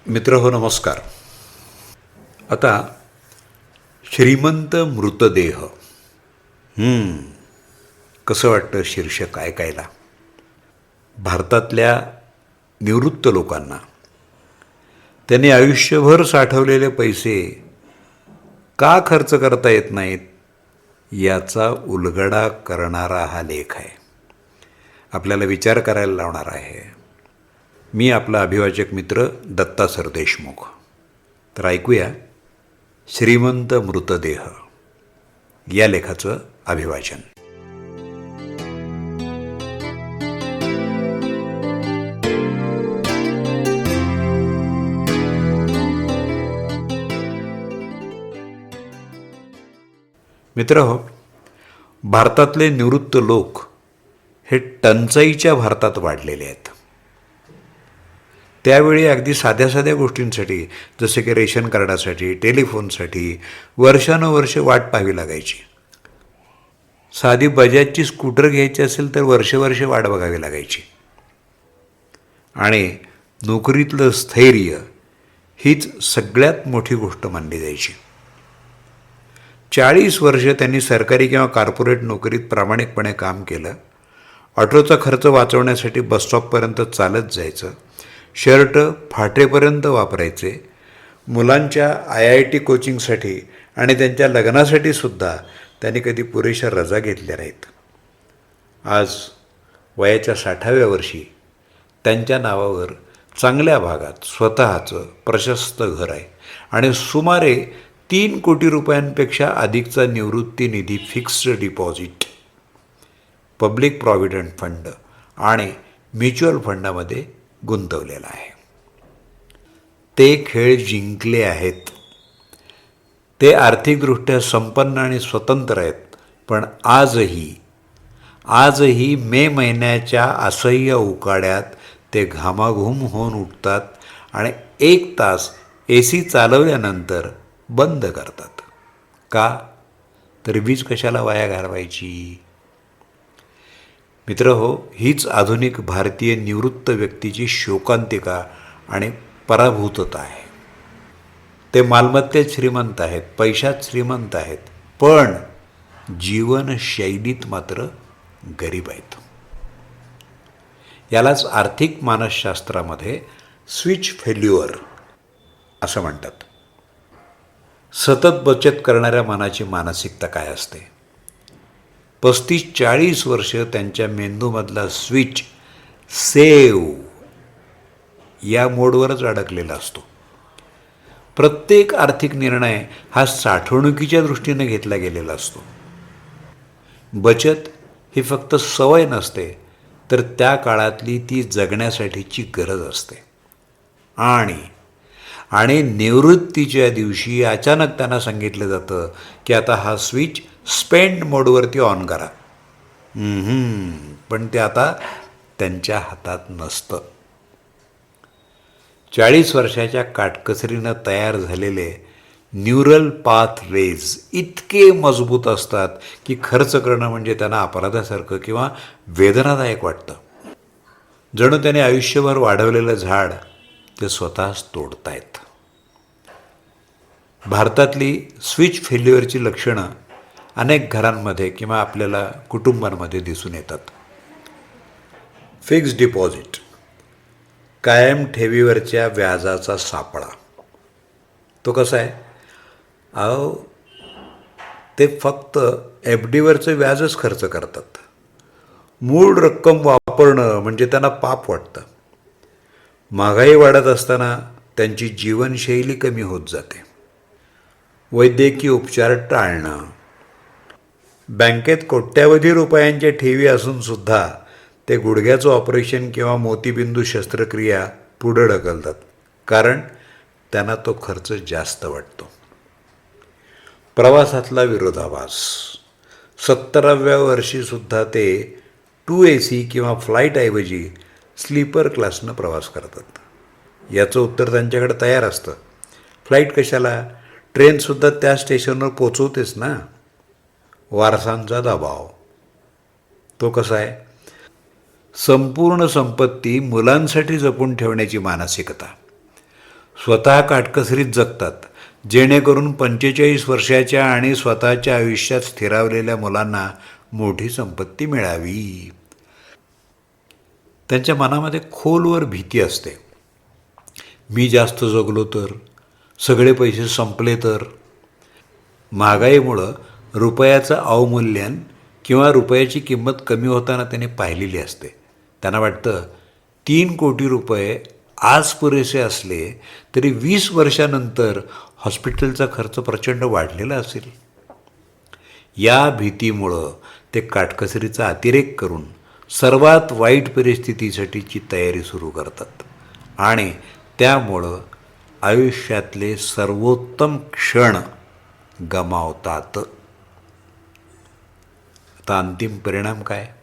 मित्र हो नमस्कार. आता श्रीमंत मृतदेह कसं वाटतं शीर्षक ऐकायला. भारतातल्या निवृत्त लोकांना त्यांनी आयुष्यभर साठवलेले पैसे का खर्च करता येत नाहीत याचा उलगडा करणारा हा लेख आहे. आपल्याला विचार करायला लावणार आहे. मी आपला अभिवाचक मित्र दत्ता सरदेशमुख. तर ऐकूया श्रीमंत मृतदेह या लेखाचं अभिवाचन. मित्रहो, भारतातले निवृत्त लोक हे टंचाईच्या भारतात वाढलेले आहेत. त्यावेळी अगदी साध्या साध्या गोष्टींसाठी जसे की रेशन कार्डासाठी, टेलिफोनसाठी वर्षानुवर्षे वाट पाहावी लागायची. साधी बजाजची स्कूटर घ्यायची असेल तर वर्षे वाट बघावी लागायची. आणि नोकरीतलं स्थैर्य हीच सगळ्यात मोठी गोष्ट मानली जायची. 40 वर्ष त्यांनी सरकारी किंवा कॉर्पोरेट नोकरीत प्रामाणिकपणे काम केलं. ऑटोचा खर्च वाचवण्यासाठी बसस्टॉपपर्यंत चालत जायचं. शर्ट फाटेपर्यंत वापरायचे. मुलांच्या IIT कोचिंगसाठी आणि त्यांच्या लग्नासाठी सुद्धा त्यांनी कधी पुरेशा रजा घेतल्या नाहीत. आज वयाच्या 60व्या वर्षी त्यांच्या नावावर चांगल्या भागात स्वतःचं प्रशस्त घर आहे आणि सुमारे 3 कोटी रुपयांपेक्षा अधिकचा निवृत्ती निधी fixed deposit, public provident fund आणि म्युच्युअल फंडामध्ये गुंतवलेला आहे. ते खेळ जिंकले आहेत. ते आर्थिकदृष्ट्या संपन्न आणि स्वतंत्र आहेत. पण आजही मे महिन्याच्या असह्य उकाड्यात ते घामाघूम होऊन उठतात आणि 1 तास AC चालवल्यानंतर बंद करतात. का? तर वीज कशाला वाया घालवायची. मित्रहो, हीच आधुनिक भारतीय निवृत्त व्यक्तीची शोकांतिका आणि पराभूतता आहे. ते मालमत्तेत श्रीमंत आहेत, पैशात श्रीमंत आहेत, पण जीवनशैलीत मात्र गरीब आहेत. यालाच आर्थिक मानसशास्त्रामध्ये स्विच फेल्युअर असं म्हणतात. सतत बचत करणाऱ्या मनाची मानसिकता काय असते? 35-40 वर्ष त्यांच्या मेंदूमधला स्विच सेव्ह या मोडवरच अडकलेला असतो. प्रत्येक आर्थिक निर्णय हा साठवणुकीच्या दृष्टीने घेतला गेलेला असतो. बचत ही फक्त सवय नसते, तर त्या काळातली ती जगण्यासाठीची गरज असते. आणि निवृत्तीच्या दिवशी अचानक त्यांना सांगितलं जातं की आता हा स्विच स्पेंड मोडवरती ऑन करा. पण ते आता त्यांच्या हातात नसतं. 40 वर्षाच्या काटकसरीनं तयार झालेले न्यूरल पाथवेज इतके मजबूत असतात की खर्च करणं म्हणजे त्यांना अपराधासारखं किंवा वेदनादायक वाटतं. जणू त्याने आयुष्यभर वाढवलेलं झाड ते स्वतःच तोडतायत. भारतातली स्विच फेल्युअरची लक्षणं अनेक घरांमध्ये किंवा आपल्याला कुटुंबांमध्ये दिसून येतात. फिक्स्ड डिपॉझिट, कायम ठेवीवरच्या व्याजाचा सापळा. तो कसा आहे? ते फक्त FDवरचं व्याजच खर्च करतात. मूळ रक्कम वापरणं म्हणजे त्यांना पाप वाटतं. महागाई वाढत असताना त्यांची जीवनशैली कमी होत जाते. वैद्यकीय उपचार टाळणं. बँकेत कोट्यावधी रुपयांच्या ठेवी असूनसुद्धा ते गुडघ्याचं ऑपरेशन किंवा मोतीबिंदू शस्त्रक्रिया पुढं ढकलतात, कारण त्यांना तो खर्च जास्त वाटतो. प्रवासातला विरोधाभास. 70व्या वर्षीसुद्धा ते 2AC किंवा फ्लाईटऐवजी स्लीपर क्लासनं प्रवास करतात. याचं उत्तर त्यांच्याकडे तयार असतं. फ्लाईट कशाला? ट्रेनसुद्धा त्या स्टेशनवर पोचवतेच ना. वारसांचा दबाव. तो कसा आहे? संपूर्ण संपत्ती मुलांसाठी जपून ठेवण्याची मानसिकता. स्वतः काटकसरीत जगतात, जेणेकरून 45 वर्षाच्या आणि स्वतःच्या आयुष्यात स्थिरावलेल्या मुलांना मोठी संपत्ती मिळावी. त्यांच्या मनामध्ये खोलवर भीती असते. मी जास्त जगलो तर, सगळे पैसे संपले तर. महागाईमुळं रुपयाचं अवमूल्यन किंवा रुपयाची किंमत कमी होताना त्यांनी पाहिलेली असते. त्यांना वाटतं 3 कोटी रुपये आज पुरेसे असले तरी 20 वर्षानंतर हॉस्पिटलचा खर्च प्रचंड वाढलेला असेल. या भीतीमुळं ते काटकसरीचा अतिरेक करून सर्वात वाईट परिस्थितीसाठीची तयारी सुरू करतात आणि त्यामुळं आयुष्यातले सर्वोत्तम क्षण गमावतात. आता अंतिम परिणाम काय?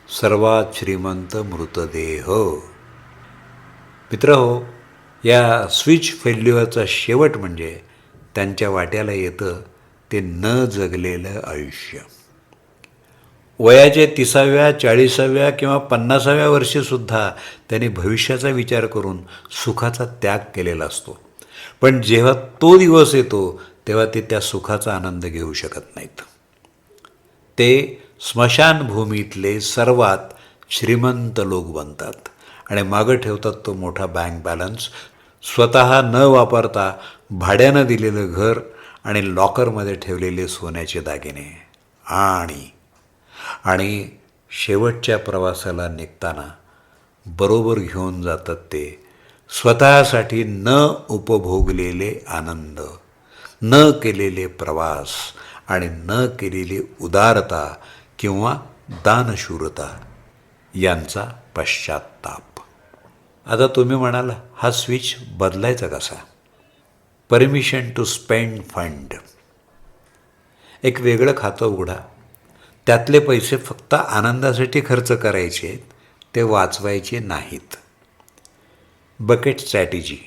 सर्वात श्रीमंत मृतदेह. मित्रहो, या स्विच फेल्युअरचा शेवट म्हणजे त्यांच्या वाट्याला येतं ते न जगलेलं आयुष्य. वयाचे 30व्या 40व्या किंवा 50व्या वर्षीसुद्धा त्यांनी भविष्याचा विचार करून सुखाचा त्याग केलेला असतो. पण जेव्हा तो दिवस येतो तेव्हा ते त्या सुखाचा आनंद घेऊ शकत नाहीत. ते स्मशानभूमीतले सर्वात श्रीमंत लोक बनतात आणि मागं ठेवतात तो मोठा बँक बॅलन्स, स्वतः न वापरता भाड्यानं दिलेलं घर आणि लॉकरमध्ये ठेवलेले सोन्याचे दागिने. आणि शेवटच्या प्रवासाला निघताना बरोबर घेऊन जातात ते स्वतःसाठी न उपभोगलेले आनंद, न केलेले प्रवास आणि न केलेली उदारता किंवा दानशूरता यांचा पश्चात्ताप. आता तुम्ही म्हणाल, हा स्विच बदलायचा कसा? Permission to spend fund. एक वेगळं खातं उघडा. त्यातले पैसे फक्त आनंदासाठी खर्च करायचे, ते वाचवायचे नाहीत. बकेट स्ट्रॅटेजी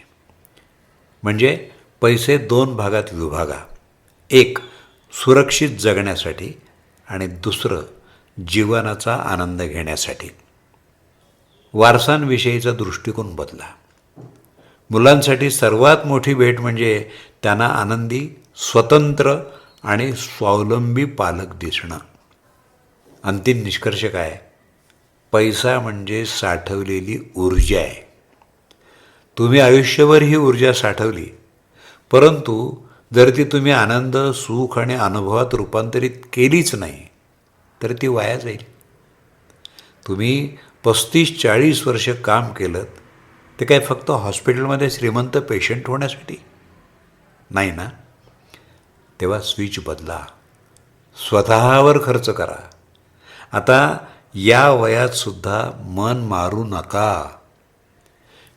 म्हणजे पैसे 2 भागात विभागा. एक सुरक्षित जगण्यासाठी आणि दुसरं जीवनाचा आनंद घेण्यासाठी. वारसांविषयीचा दृष्टिकोन बदला. मुलांसाठी सर्वात मोठी भेट म्हणजे त्यांना आनंदी, स्वतंत्र आणि स्वावलंबी पालक दिसणं. अंतिम निष्कर्ष काय? पैसा म्हणजे साठवलेली ऊर्जा आहे. तुम्ही आयुष्यभर ही ऊर्जा साठवली, परंतु जर ती तुम्ही आनंद, सुख आणि अनुभवात रूपांतरित केलीच नाही तर ती वाया जाईल. तुम्ही 35-40 वर्ष काम केलं ते काय फक्त हॉस्पिटलमध्ये श्रीमंत पेशंट होण्यासाठी नाही ना? तेव्हा स्विच बदला. स्वतःवर खर्च करा. आता या वयातसुद्धा मन मारू नका.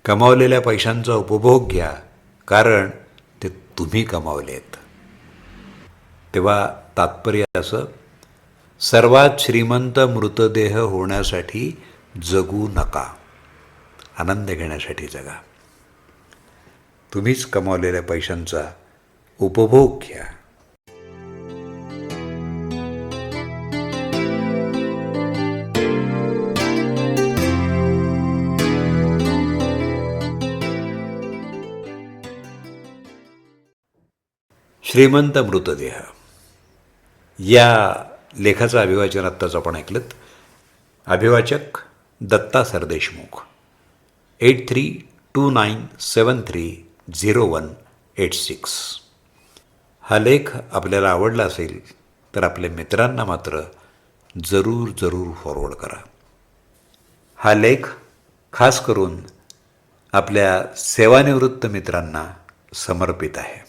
कमावलेल्या पैशांचा उपभोग घ्या, कारण ते तुम्ही कमावलेत. तेव्हा तात्पर्य असं, सर्वात श्रीमंत मृतदेह होण्यासाठी जगू नका, आनंद घेण्यासाठी जगा. तुम्हीच कमावलेल्या पैशांचा उपभोग घ्या. श्रीमंत मृतदेह या लेखाचं अभिवाचन आत्ताच आपण ऐकलं. अभिवाचक दत्ता सरदेशमुख. 8329730186. हा लेख आपल्याला आवडला असेल तर आपल्या मित्रांना मात्र जरूर फॉरवर्ड करा. हा लेख खास करून आपल्या सेवानिवृत्त मित्रांना समर्पित आहे.